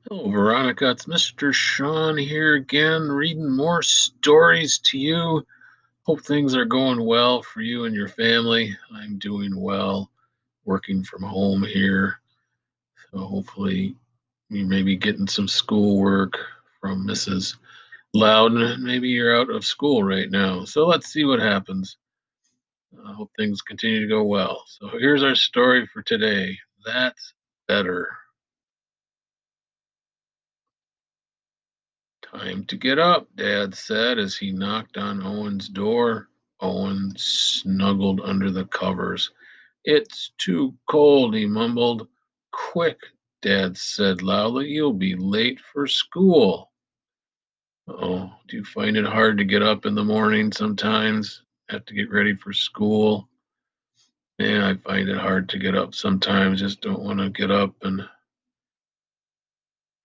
Hello, Veronica. It's Mr. Shawn here again, reading more stories to you. Hope things are going well for you and your family. I'm doing well, working from home here. So hopefully you may be getting some schoolwork from Mrs. Loudin. Maybe you're out of school right now. So let's see what happens. I hope things continue to go well. So here's our story for today. That's better. Time to get up, Dad said as he knocked on Owen's door. Owen snuggled under the covers. It's too cold, he mumbled. Quick, Dad said loudly. You'll be late for school. Oh, do you find it hard to get up in the morning sometimes? Have to get ready for school? Yeah, I find it hard to get up sometimes. Just don't want to get up and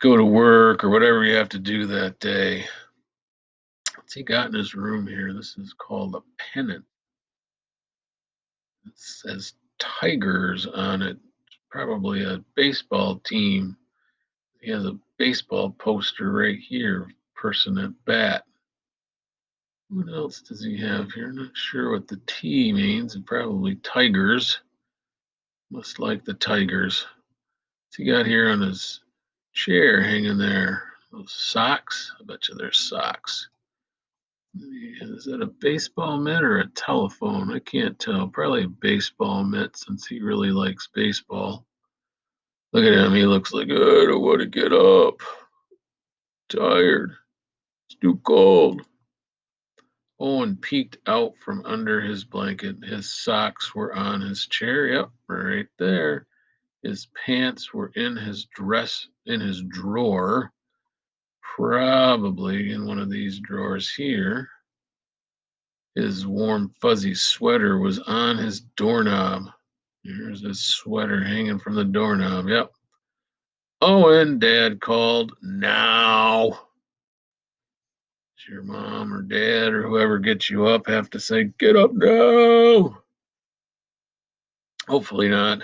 go to work or whatever you have to do that day. What's he got in his room here? This is called a pennant. It says Tigers on it. Probably a baseball team. He has a baseball poster right here. Person at bat. What else does he have here? Not sure what the T means. Probably Tigers. Must like the Tigers. What's he got here on his chair hanging there? Those socks? I bet you they're socks. Is that a baseball mitt or a telephone? I can't tell. Probably a baseball mitt since he really likes baseball. Look at him. He looks like, "Oh, I don't want to get up. Tired. It's too cold." Owen peeked out from under his blanket. His socks were on his chair. Yep, right there. His pants were in his drawer. Probably in one of these drawers here. His warm, fuzzy sweater was on his doorknob. Here's his sweater hanging from the doorknob. Yep. Owen, Dad called. Now. Does your mom or dad or whoever gets you up have to say, get up now? Hopefully not.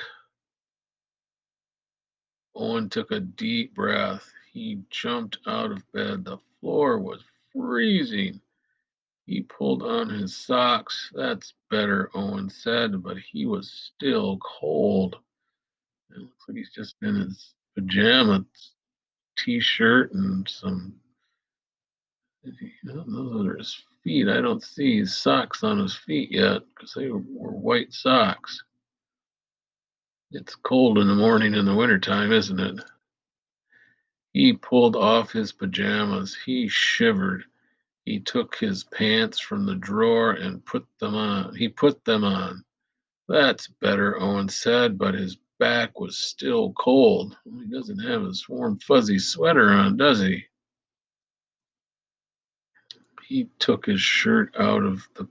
Owen took a deep breath. He jumped out of bed. The floor was freezing. He pulled on his socks. That's better, Owen said, but he was still cold. It looks like he's just in his pajamas, t-shirt, and some. Those are his feet. I don't see his socks on his feet yet because they were white socks. It's cold in the morning in the wintertime, isn't it? He pulled off his pajamas. He shivered. He took his pants from the drawer and put them on. He put them on. That's better, Owen said, but his back was still cold. He doesn't have his warm, fuzzy sweater on, does he? He took his shirt out of the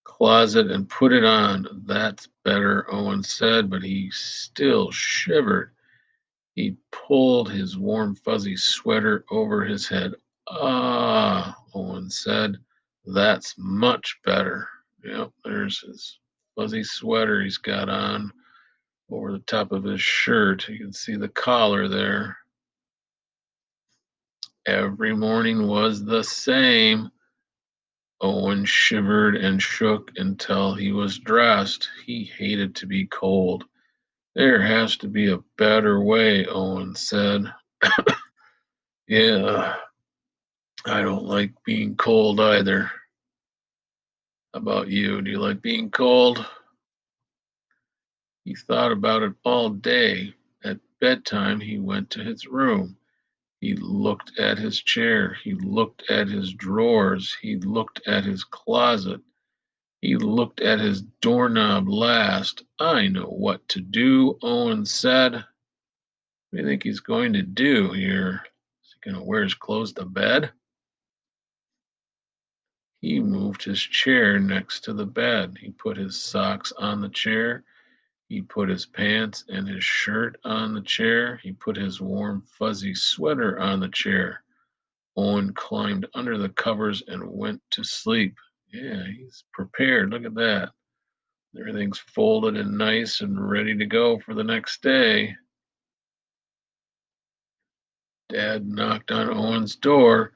closet and put it on. That's better, Owen said, but he still shivered. He pulled his warm, fuzzy sweater over his head. Ah, Owen said, that's much better. Yep, there's his fuzzy sweater he's got on over the top of his shirt. You can see the collar there. Every morning was the same. Owen shivered and shook until he was dressed. He hated to be cold. There has to be a better way, Owen said. Yeah, I don't like being cold either. How about you? Do you like being cold? He thought about it all day. At bedtime, he went to his room. He looked at his chair. He looked at his drawers. He looked at his closet. He looked at his doorknob last. I know what to do, Owen said. What do you think he's going to do here? Is he going to wear his clothes to bed? He moved his chair next to the bed. He put his socks on the chair. He put his pants and his shirt on the chair. He put his warm, fuzzy sweater on the chair. Owen climbed under the covers and went to sleep. Yeah, he's prepared. Look at that. Everything's folded and nice and ready to go for the next day. Dad knocked on Owen's door.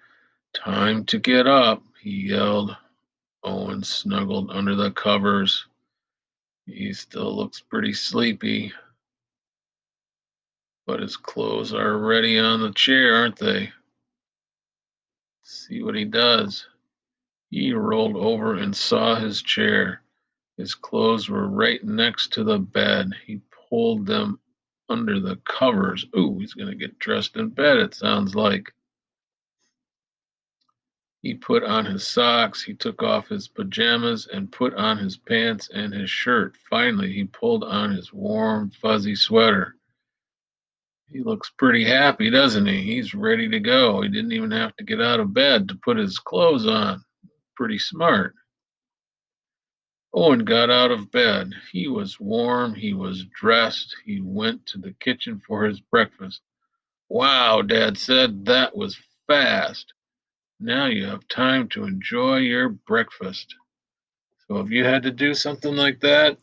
Time to get up, he yelled. Owen snuggled under the covers. He still looks pretty sleepy, but his clothes are ready on the chair, aren't they? See what he does. He rolled over and saw his chair. His clothes were right next to the bed. He pulled them under the covers. Ooh, he's going to get dressed in bed, it sounds like. He put on his socks, he took off his pajamas, and put on his pants and his shirt. Finally, he pulled on his warm, fuzzy sweater. He looks pretty happy, doesn't he? He's ready to go. He didn't even have to get out of bed to put his clothes on. Pretty smart. Owen got out of bed. He was warm, he was dressed. He went to the kitchen for his breakfast. Wow, Dad said, that was fast. Now you have time to enjoy your breakfast. So if you had to do something like that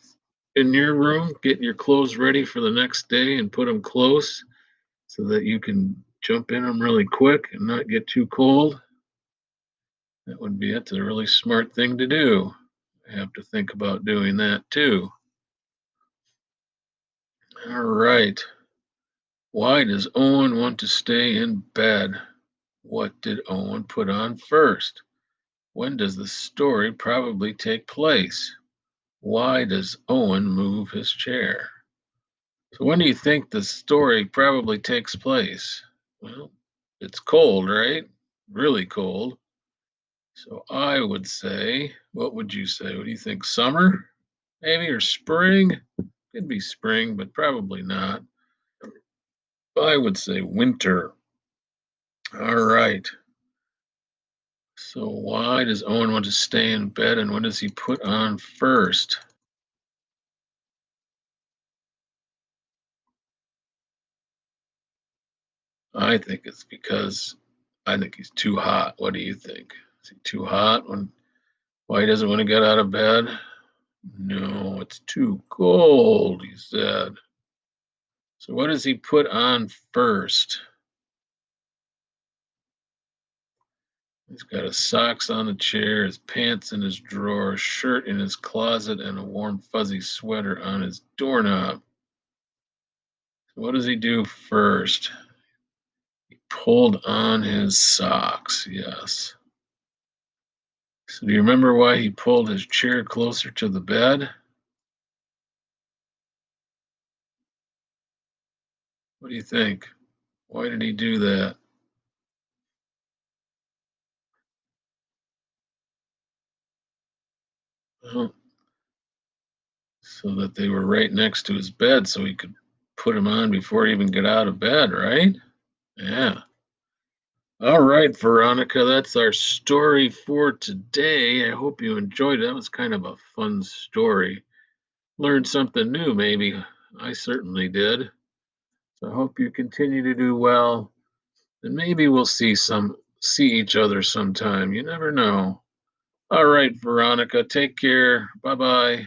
in your room, getting your clothes ready for the next day and put them close so that you can jump in them really quick and not get too cold, that would be it's a really smart thing to do. I have to think about doing that too. All right. Why does Owen want to stay in bed? What did Owen put on first? When does the story probably take place? Why does Owen move his chair? So when do you think the story probably takes place? Well, it's cold, right? Really cold. So I would say, what would you say? What do you think? Summer? Maybe or spring? Could be spring, but probably not. I would say winter. All right. So why does Owen want to stay in bed and what does he put on first? I think it's because I think he's too hot. What do you think? Is he too hot when why he doesn't want to get out of bed? No, it's too cold, he said. So what does he put on first? He's got his socks on the chair, his pants in his drawer, shirt in his closet, and a warm fuzzy sweater on his doorknob. So what does he do first? He pulled on his socks, yes. So do you remember why he pulled his chair closer to the bed? What do you think? Why did he do that? Well, so that they were right next to his bed so he could put them on before he even get out of bed, right? Yeah. All right, Veronica, that's our story for today. I hope you enjoyed it. That was kind of a fun story. Learned something new, maybe. I certainly did. So I hope you continue to do well. And maybe we'll see each other sometime. You never know. All right, Veronica, take care. Bye-bye.